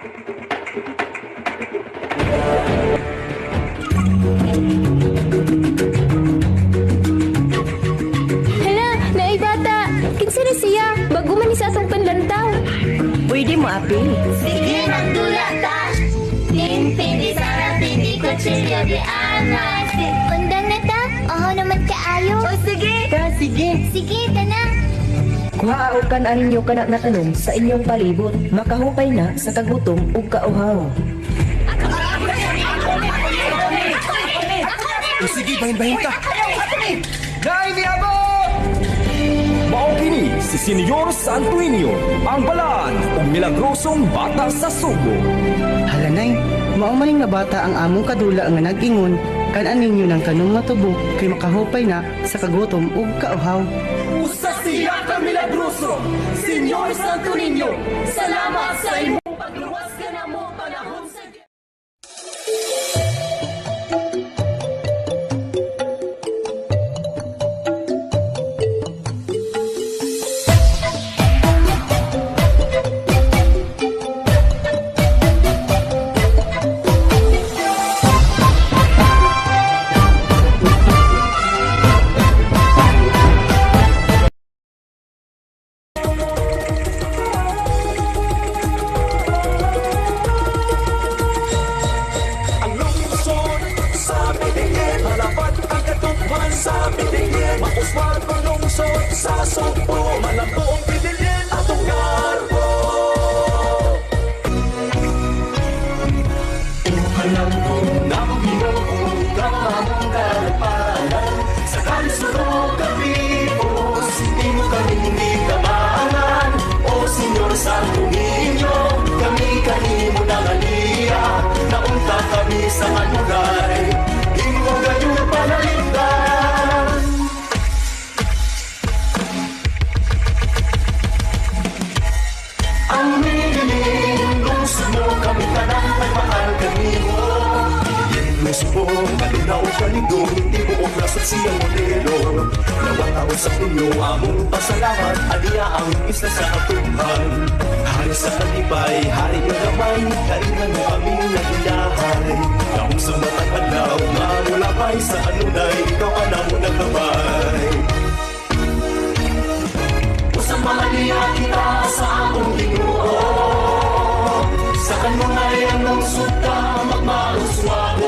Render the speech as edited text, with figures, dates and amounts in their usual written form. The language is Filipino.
Hala, naay bata. Kinsa na siya? Bago man ni sa atong panlantaw. Pwede mo, api. Sige, magdula ta. Pindi sarap, pindi kutsilyo di anas. Undang na ta? Oo naman kaayo. O sige. Sige. Sige, tana. Kuhaon ka na ninyo ka na tanong sa inyong palibot. Makahupay na sa kagutom o kauhaw. Sige, bahin-bahin ta. Dahil niabot! Mao kini si Senyor Santuinio, ang balaan o milagrosong bata sa Subo. Halanay, maumaling na bata ang among kadula nga nag-ingon, kanan ninyo ng kanong matubo kay makahupay na sa kagutom ug kauhaw. Usa siya ka milagroso, Senyor Santuinio. Salamat sa imong pagluwas ka na mo panahon sa sa pitingin, mauswag malungsod sa sugpo, malambong pitingin atong garbo. Alam ko na magiging ka among kalapanan sa kansurog kapipos, di mo kami hindi kabahan. O Senyor Santo Niño, kami kanimo na ngaliya, naunta kami sa manulay, di mo gayon panalindan. Ang mililing lungsod mo, kami ka nang may mahal kanimo. Lungsod mo, malinaw kanigo, hindi buong nasot siyang modelo. Nawang tao sa inyo, among pasalamat, aliya ang isa sa katuhan. Hari sa kalibay, hari ng gamay, kainan mo aming nagiyahay. Kaong sa matang alaw, mamulapay sa anunay, ikaw ka na mo nagkabay. Usang mahaliya kita sa among Ginoo, sa kanunay ang lungsod ka magmauswago.